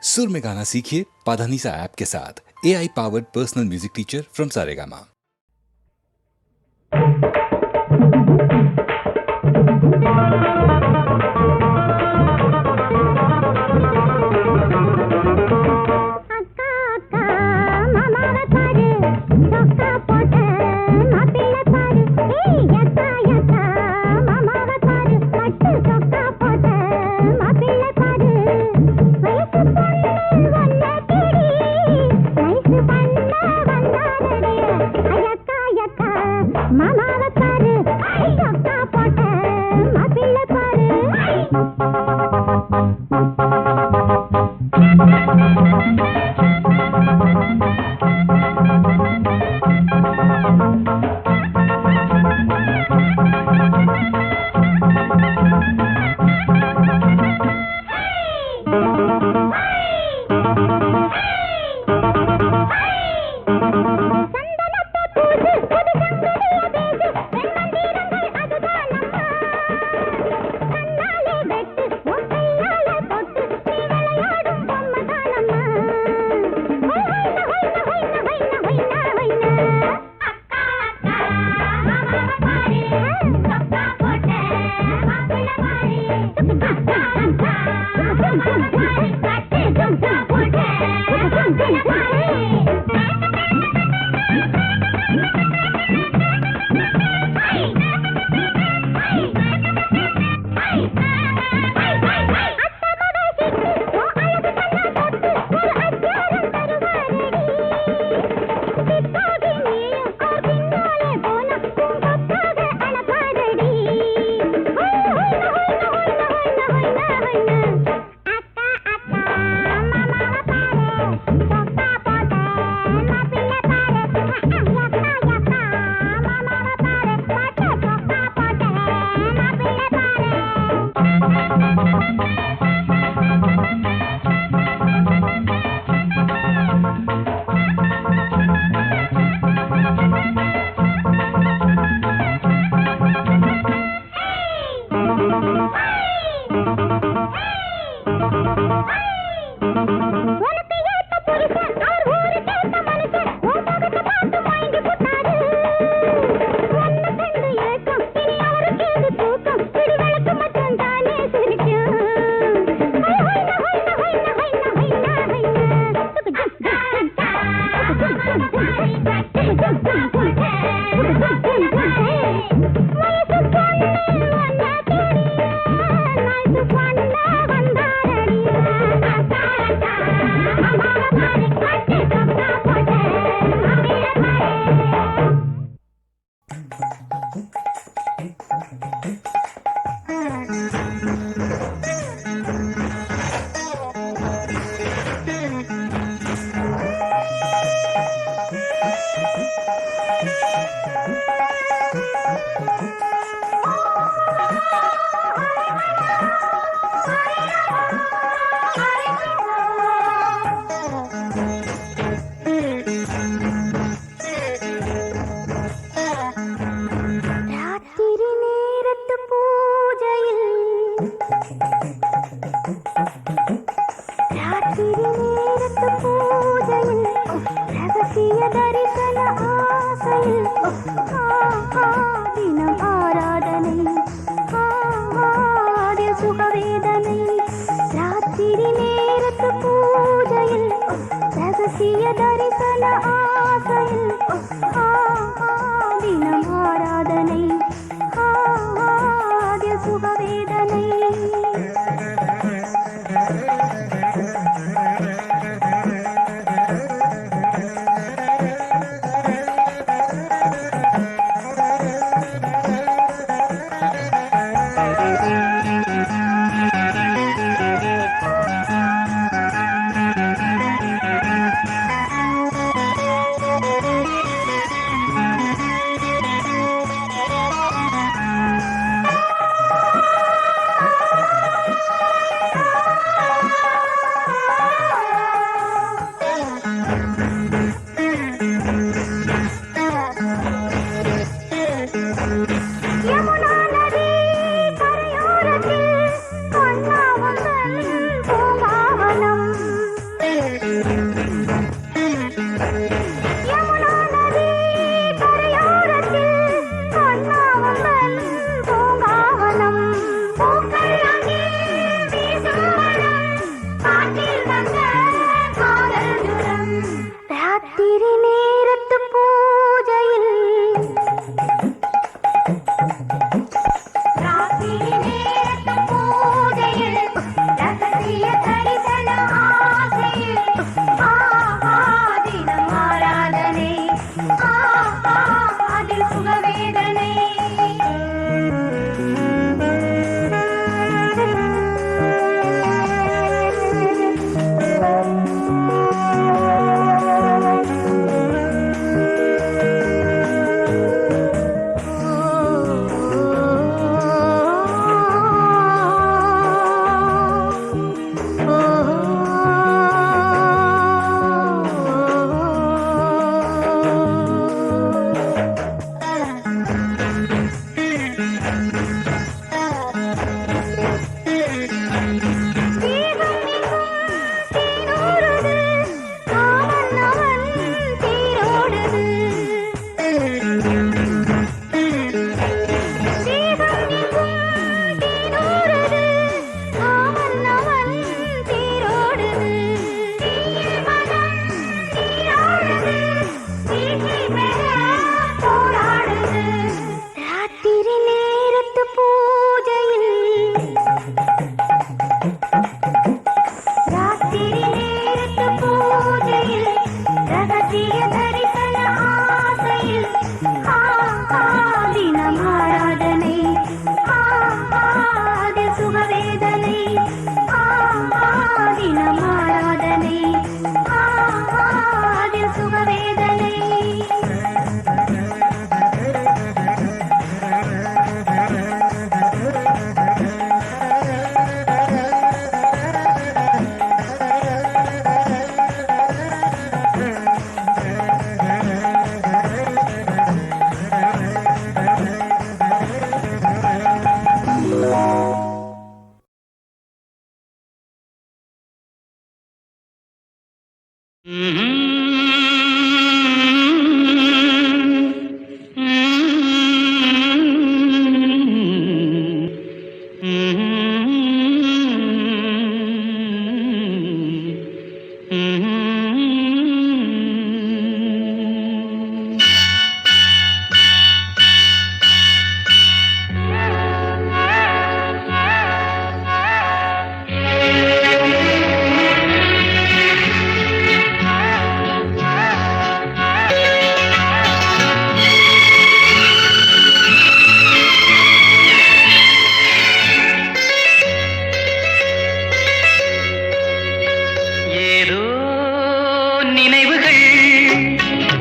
सुर में गाना सीखिए पाधानीसा ऐप के साथ। AI powered personal music teacher from Saregama. ராத்திரி நேரத்து பூஜையில் ராத்திரி நேரத்து பூஜையில் ரகசிய தரிசன ஆசையில் தினம் ஆராதனை அதில் சுகவேதனை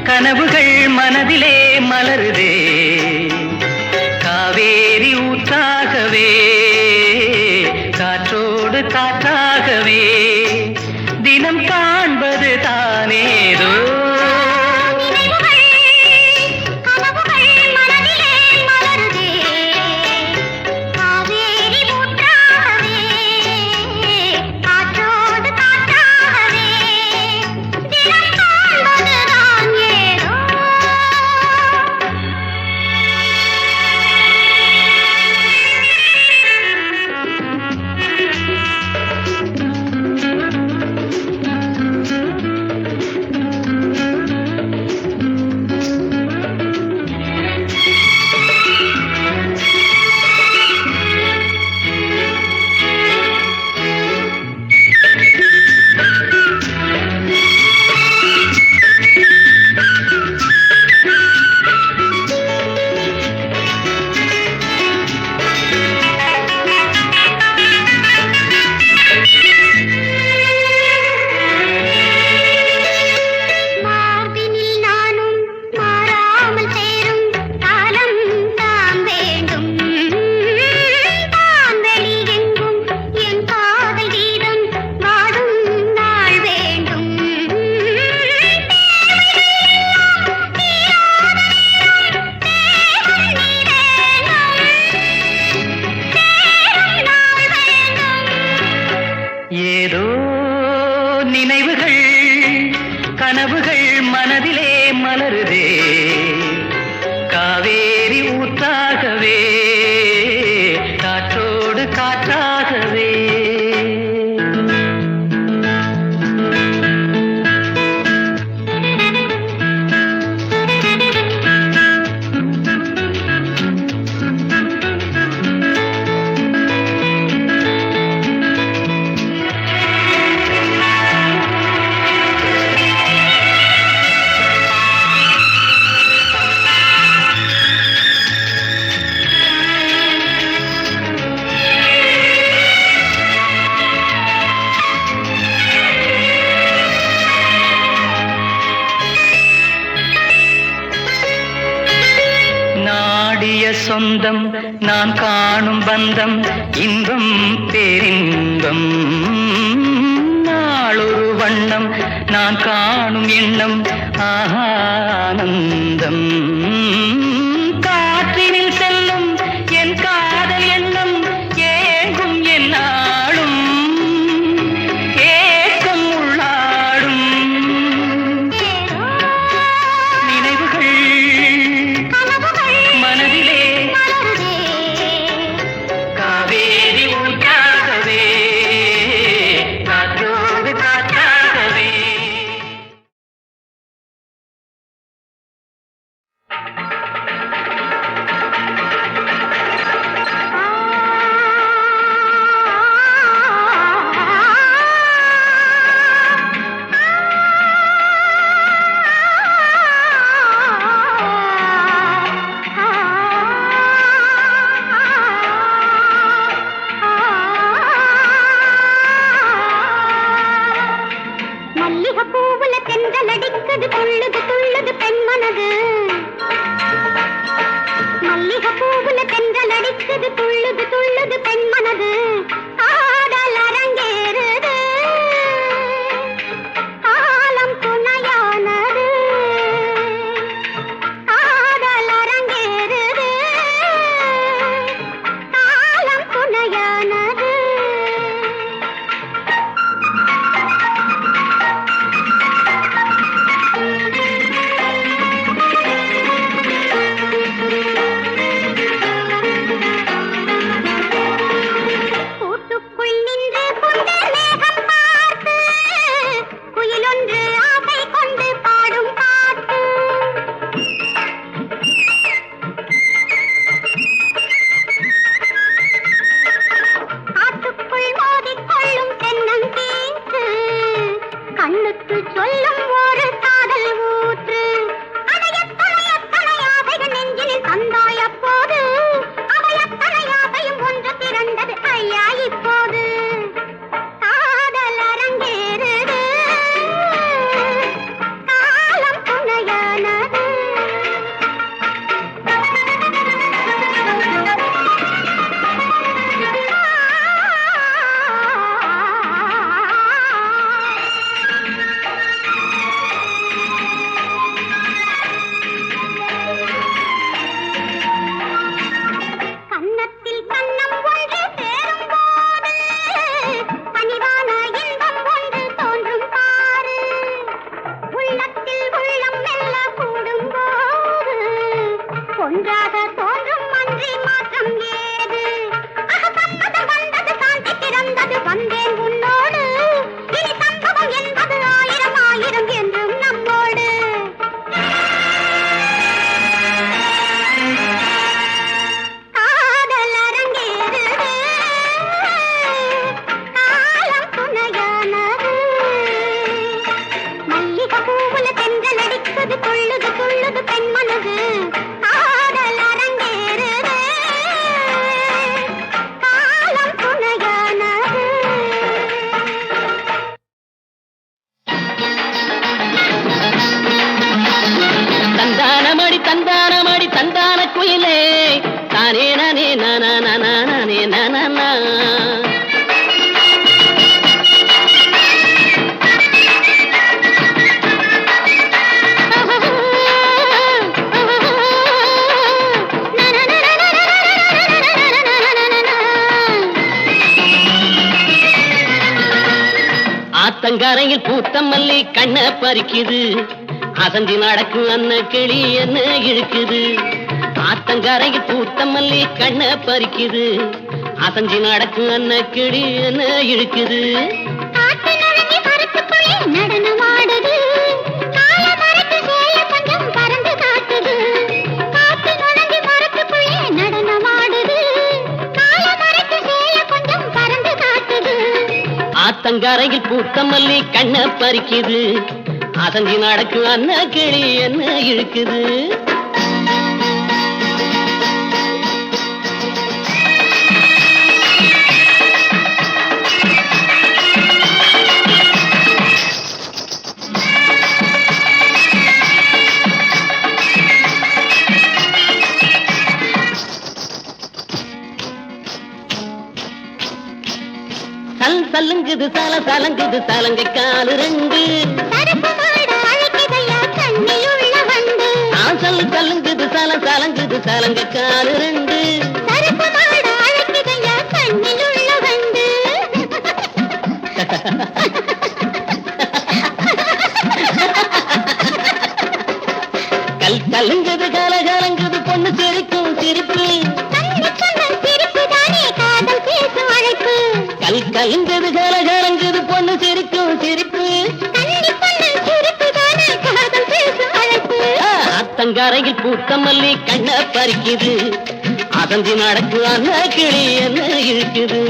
கனவுகள் மனதிலே மலருதே காவேரி ஊற்றாகவே காற்றோடு காற்றாகவே தினம் காண்பது தானேதோ ஏதோ நினைவுகள் கனவுகள் மனதிலே மலருதே காவேரி ஊற்றாகவே காற்றோடு காற்றாகவே சொந்தம் நான் காணும் பந்தம் இன்பம் பேரின்பம் நாளொரு வண்ணம் நான் காணும் எண்ணம் ஆனந்தம் காற்றினில் செல்லும் என் காதல் எண்ணம் ஏங்கும் என் நாளும் ஏக்கம் உள்ளாடும் நினைவுகள் மனதிலே காவேரி ஊற்றாகவே காற்றோடு காற்றாகவே மல்லிகை பூவுல தென்றல் அடிக்குது துள்ளுது துள்ளுது பெண்மனது மல்லிகை பூவுல தென்றல் அடிக்குது துள்ளுது துள்ளுது பெண்மனது காதல் அரங்கேறுது காலம் துணையானது காதல் அரங்கேறுது காலம் துணையானது கூட்டுக்குள் நின்று புந்த மேகம் பார்த்து குயிலொன்று ஆசை கொண்டு பாடும் பாட்டு காட்டுக்குள் மோதிக்கொள்ளும் தென்னங்கீற்று கண்ணுக்கு சொல்லும் ஒரு காதல் ஊற்று அவையத்தனை ஆசைகள் நெஞ்சினில் தந்தாய் அப்போது அவையத்தனை ஆசையும் ஒன்று திரண்டது ஐயா இப்போது காதல் அரங்கேறுது காலம் துணையானது கன்னத்தில் கன்னம் ஒன்று சேரும்போது பணிவான இன்பம் ஒன்று தோன்றும் பாரு உள்ளத்தில் உள்ளம் மெல்ல கூடும்போது ஒன்றாக தோன்றும் அன்றி மாற்றம் ஏது சம்மதம் வந்தது சாந்தி பிறந்தது வந்தேன் உன்னோடு இனி சம்பவம் என்பது ஆயிரம் ஆயிரம் என்றும் நம்மோடு காதல் அரங்கேறுது காலம் துணையானது மல்லிகை பூவுல தென்றல் அடிக்குது துள்ளுது துள்ளுது பெண்மனது காதல் அரங்கேறுது காலம் துணையானது தந்தானமடி தந்தான குயிலே தானே நானே நானே நானா ஆத்தங்கரையில் பூத்த மல்லி கண்ண பறிக்குது அசஞ்சி நடக்கும் அன்ன கிளி என்ன இழுக்குது ஆத்தங்கரையில் பூத்த மல்லி கண்ண பறிக்குது அசஞ்சி நடக்கும் அன்ன கிளி என்ன இழுக்குது காட்டு நுழைஞ்சி மரத்துக்குள்ளே நடனமாடுது கால மரத்து சேல கொஞ்சம் பறந்து காட்டுது காட்டு நுழைஞ்சி மரத்துக்குள்ளே நடனமாடுது கால மரத்து சேல கொஞ்சம் பறந்து காட்டுது ஆத்தங்கரையில் பூத்த மல்லி கண்ண பறிக்குது அசஞ்சி நடக்கும் அன்ன கிளி என்ன இழுக்குது கல்லுங்குது சல சலங்குது சலங்க காலு ரெண்டு சரக்கு மாட அழைக்குதையா கண்ணில் உள்ள வண்டு ஆசல் கல்லுங்குது சல சலங்குது சலங்க காலு ரெண்டு சரக்கு மாட அழைக்குதையா கண்ணில் உள்ள வண்டு கல் கல்லுங்குது கல கலங்குது பொண்ணு சிரிக்கும் சிரிப்பு கண்ணில் சிரிப்பு தானே காதல் பேசும் அழைப்பு கல் கல்லுங்குது கல கலங்குது பொண்ணு சிரிக்கும் சிரிப்பு கண்ணில் சிரிப்பு தானே காதல் பேசும் அழைப்பு அத்தங்கரையில் பூத்த மல்லி கண்ண பறிக்குது அதந்தி நடக்கு அந்த கிளி என்ன இழுக்குது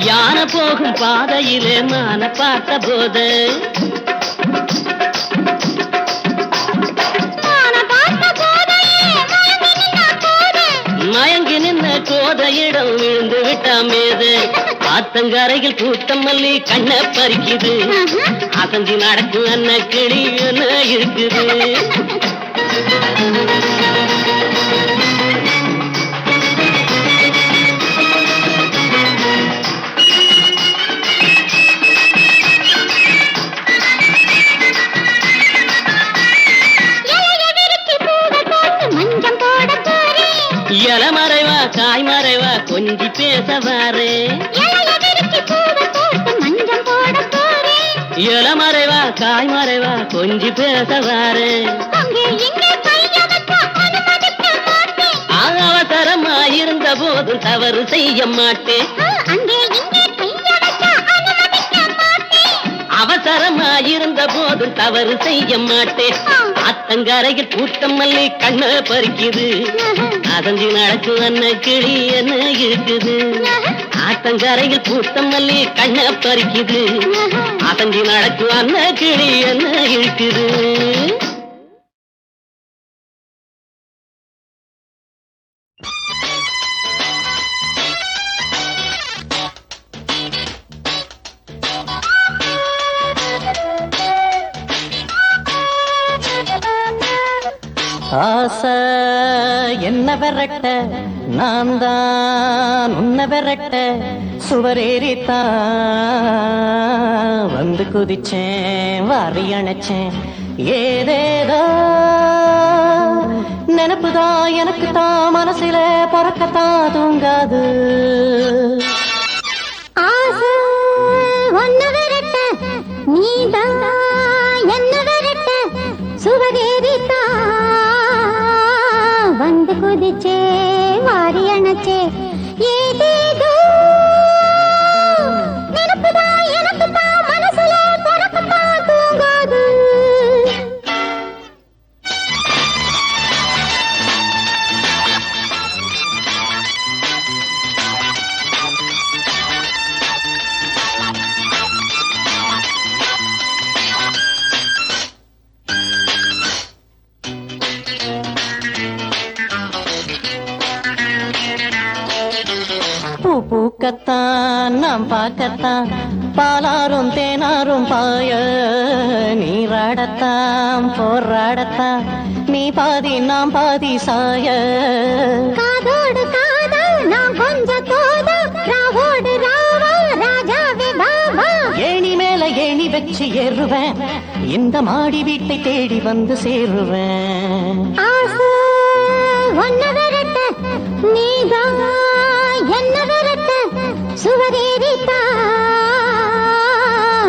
யானை போகும் பாதையிலே மான பார்த்த போது மயங்கி நின்ன கோதையிடம் விழுந்து விட்டாமேது ஆத்தங்கரையில் பூத்த மல்லி கண்ண பறிக்குது அசஞ்சி நடக்கும் அன்ன கிளி என்ன இருக்குது இல மறைவா காய் மறைவா கொஞ்சி பேசவாரு இல மறைவா காய் மறைவா கொஞ்சி பேசவாரு அவசரமா இருந்த போதும் தவறு செய்ய மாட்டேன் அவசரமா இருந்த போதும் தவறு செய்ய மாட்டேன் அத்தங்கரையில் பூத்தம் மல்லி கண்ண பறிக்குது அதஞ்சி நடக்கும் அன்ன கிளி என்ன இருக்குது ஆத்தங்கரையில் பூத்தம் மல்லி கண்ண பறிக்குது அதஞ்சி நடக்கும் அன்ன கிளி என்ன இருக்குது ஆசை என்ன விரட்ட நான் தான் உன்னை விரட்ட சுவரேறித்தான் வந்து குதிச்சேன் வாரி அணைச்சேன் ஏதேதோ நினப்புதான் எனக்கு தான் மனசில பொறக்கத்தான் தூங்காது ஆசை ஒன்ன விரட்ட நீதான் என்ன விரட்ட சுவரேறித்தா வந்து குதிச்சே வாரி அணைச்சே ஏதேதோ நினப்புதான் எனக்கு தான் மனசுல பொறக்கத்தான் தூங்காது பூக்கத்தான் நாம் பார்க்கத்தான் பாலாரும் தேனாரும் பாய நீராடத்தான் போராடத்தான் நீ பாதி நாம் பாதி சாய காதோடு காதா நான் கொஞ்ச கோதா ராவோடு ராவா ராஜாவே பாபா ஏணி மேல ஏணி வச்சு ஏறுவேன் இந்த மாடி வீட்டை தேடி வந்து சேருவேன் ஆசை ஒன்ன விரட்ட நீதான் என்ன விரட்ட சுவரேறித்தா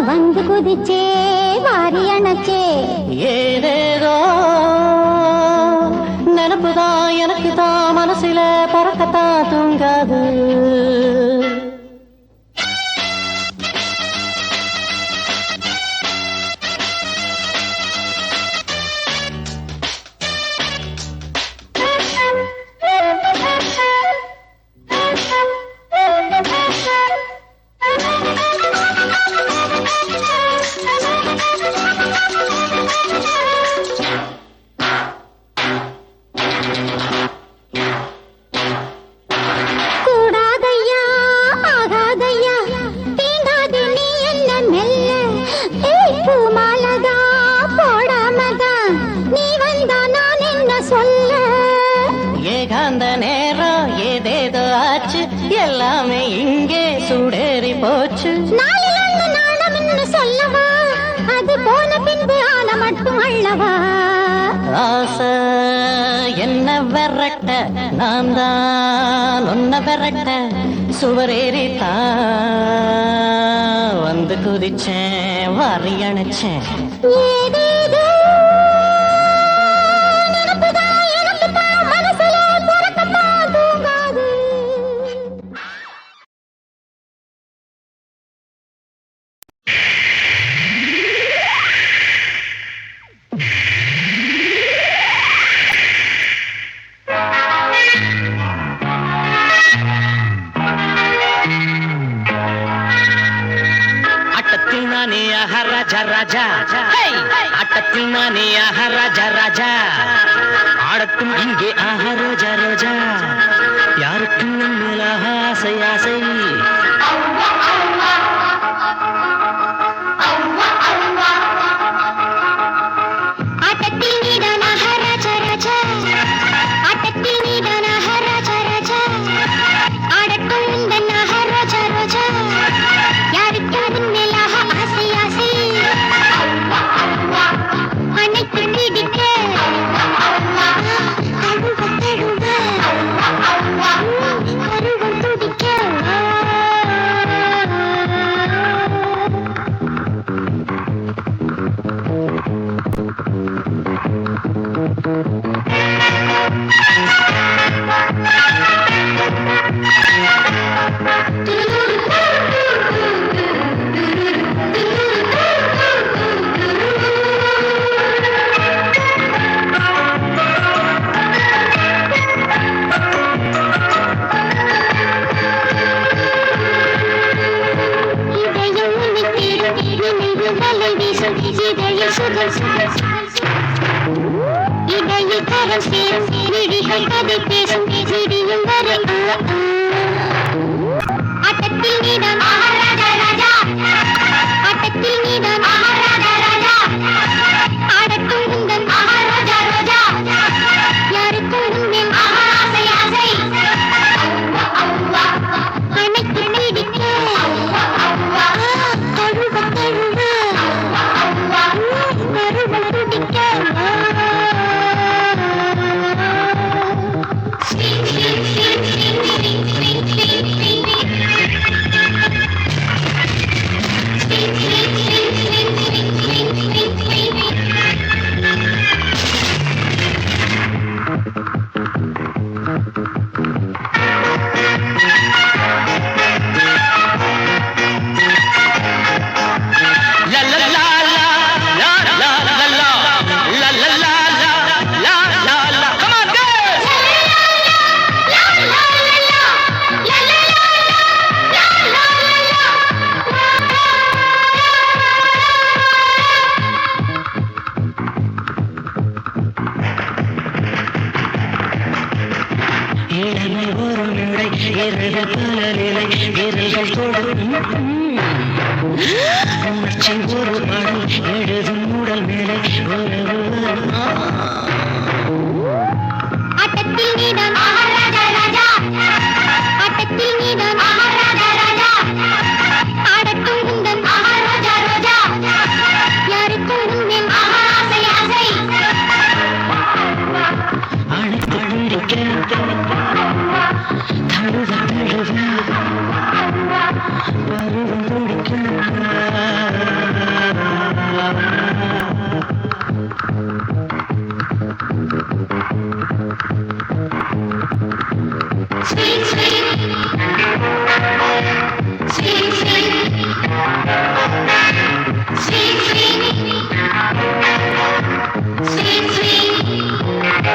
வந்து குதிச்சே வாரி அணைச்சே ஏதேதோ நினப்புதான் எனக்கு தான் மனசுல பொறக்கத்தான் தூங்காது எல்லாமே இங்கே சூடேறி போச்சு. நாளில் ஒன்று நாணம் என்று சொல்லவா, அது போன பின்பு ஆன மட்டும் அள்ளவா. ஆசை என்ன விரட்ட, நான் தான் ஒன்ன விரட்ட, சுவரேறித்தான் வந்து குதிச்சேன், வாரி அணைச்சேன். ஏதேதோ நினைப்புதான் எனக்குத்தான் மனசுல பிறக்கத்தான் தூங்காது. அட்டத்தில் நானே ஆஹா ராஜா ராஜா, அட்டத்தில் நானே ஆஹா ராஜா ராஜா, ஆடத்தும் இங்கே ஆஹா ரோஜா ரோஜா, யாருக்கும் நம்மேல் ஆஹா ஆசை ஆசை. ஆட்டத்தில் நீதான் ஆஹா ராஜா ராஜா, ஆட்டத்தில் நீதான் ஆஹா ராஜா ராஜா, ஆடட்டும் உந்தன் ஆஹா ரோஜா ரோஜா, யாருக்கு அதன் மேல் ஆஹா ஆசை ஆசை. அனைத்து பிடிக்க தழுவ தழுவ கருவம் துடிக்க. இதயம் உன்னை தேடும், நினைவு வலை வீசும், இதழில் சுகம் சுகம் இடையில் கரம் சேரும், விழிகள் கதை பேசும், விடியும் வரை ஆட்டத்தில் நீதான் ஆஹா ராஜா ராஜா, ஆட்டத்தில் நீதான் ஆஹா ராஜா ராஜா, ஆடட்டும் உந்தன் ஆஹா ரோஜா ரோஜா, யாருக்கும் உன்மேல் ஆஹா ஆசை ஆசை. அனைத்து பிடிக்க தழுவ தழுவ கருவம் துடிக்க. La la la la la la la la la la la la la la. Come on, girls! இளமை ஒரு நிலை, இரவு பல நிலை, விரல்கள் தொடும் உணர்ச்சி ஒரு பாடல், எழுதும் உடல் மேலே உறவு வருமா? ஆட்டத்தில் நீதான் ஆஹா ராஜா ராஜா, ஆட்டத்தில் நீதான் ஆஹா ராஜா ராஜா, ஆடட்டும் உந்தன் ஆஹா ரோஜா ரோஜா, யாருக்கும் உன்மேல் ஆஹா ஆசை ஆசை. அணைக்க தழுவ தழுவ பருவம் துடிக்க. Sweet, sweet, sweet, sweet, sweet, sweet, sweet, sweet.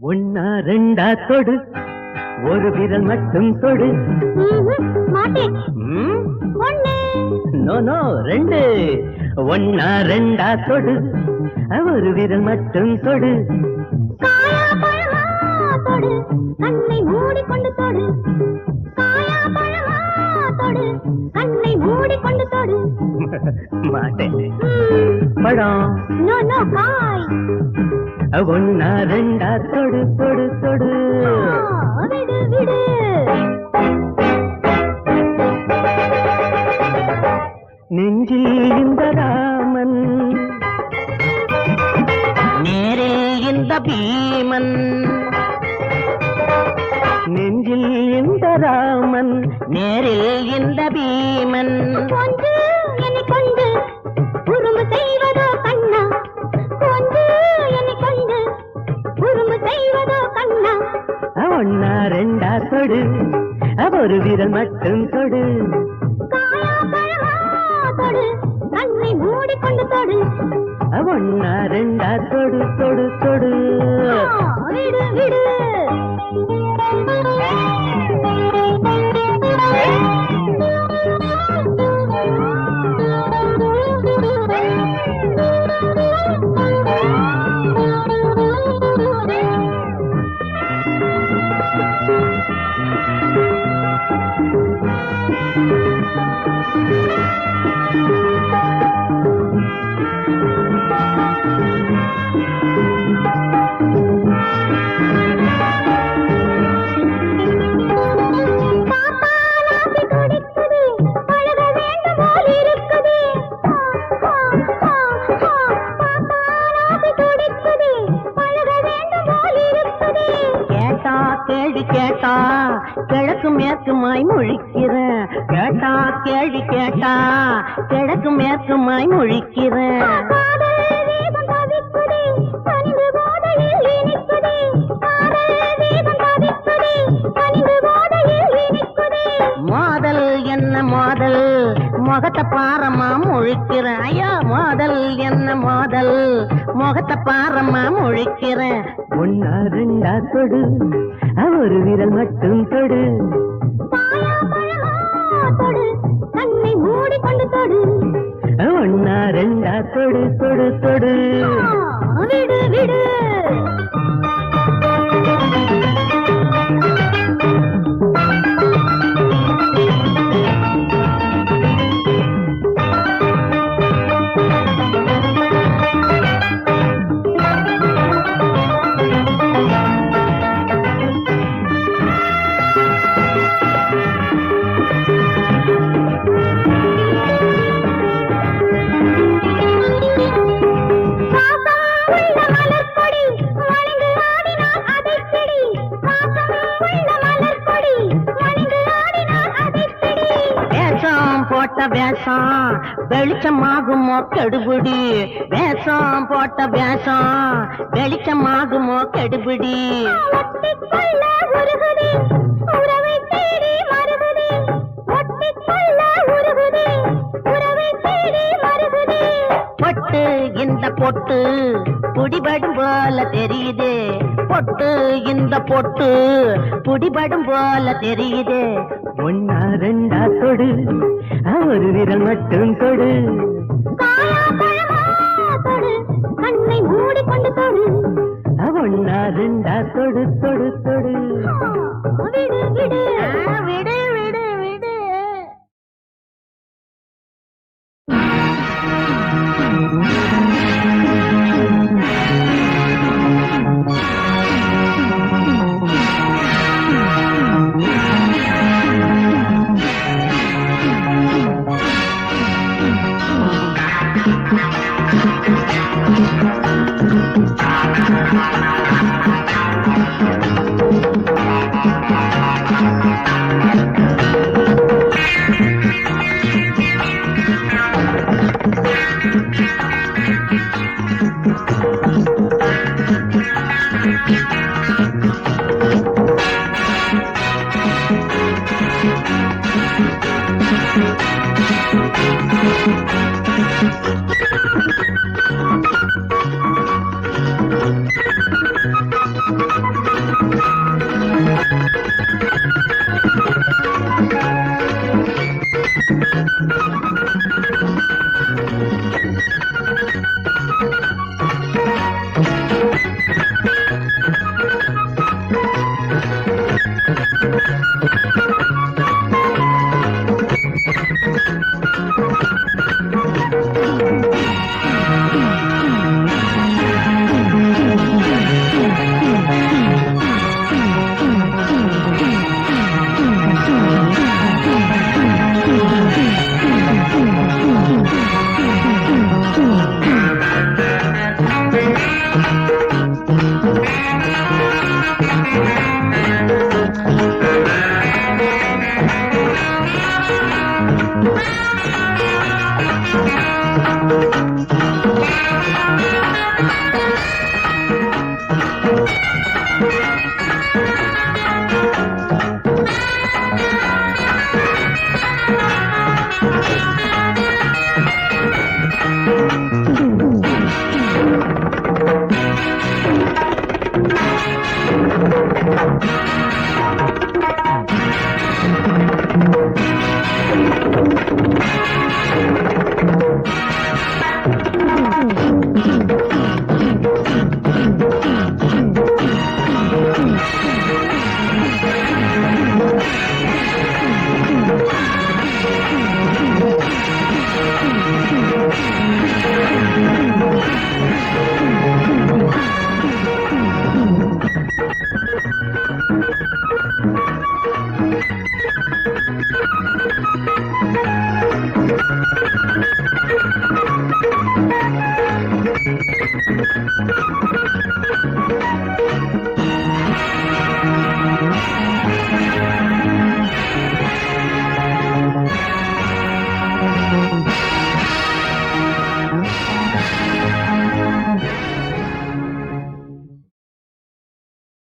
ஒன்னா ரெண்டா தொடு, ஒரு விரல் மட்டும் தொடு. மாட்டேன். நோ நோ, ரெண்டு. ஒன்னா ரெண்டா தொடு, ஒரு விரல் மட்டும் தொடு. காயா பழமா தொடு, கண்ணை மூடிக்கொண்டு தொடு. காயா பழமா தொடு, கண்ணை மூடிக்கொண்டு தொடு. மாட்டேன். பழம். நோ நோ, காய். ஒன்னா ரெண்டா தொடு தொடு தொடு. விடு விடு. நெஞ்சில் இந்த ராமன், நேரில் இந்த பீமன். நெஞ்சில் இந்த ராமன், நேரில் இந்த பீமன். கொஞ்சு என்னை கொண்டு உருமு செய்வதோ கண்ணா, கொஞ்சு என்னை கொண்டு உருமு செய்வதோ கண்ணா. ஒன்னா ரெண்டா தொடு, ஒரு விரல் மட்டும் தொடு. காயா பழமா தொடு, கண்ணை மூடிக்கொண்டு தொடு. ஒன்னா ரெண்டா தொடு தொடு தொடு. விடு விடு. கிழக்கு மேற்குமாய் முழிக்கிறேன். கேட்டா கேள்வி கேட்டா கிழக்கு மேற்குமாய் முழிக்கிறேன். மோதல் என்ன மோதல் முகத்தை பாரமா முழிக்கிறேன். ஐயா மோதல் என்ன மோதல் முகத்தை பாரமா முழிக்கிறேன். ஒன்னா ரெண்டா தொடு ஒரு விரல் மட்டும் தொடு. கண்ணை மூடிக்கொண்டு தொடு. ஒன்னா ரெண்டா தொடு தொடு தொடு. விடு விடு. வேஷம் வெளிச்சமாகுமோ கெடுபிடி. வேஷம் போட்ட வேஷம் வெளிச்சமாகுமோ கெடுபிடி. பொட்டு இந்த பொட்டு புடிபடும் போல தெரியுது. பொட்டு இந்த பொட்டு புடிபடும் போல தெரியுது. ஒன்னா ரெண்டா தொடு ஒரு விரல் மட்டும் தொடு. கண்ணை மூடிக்கொண்டு தொடு. ஒன்னா ரெண்டா தொடு தொடு தொடு. விடு விடு விடு விடு விடு.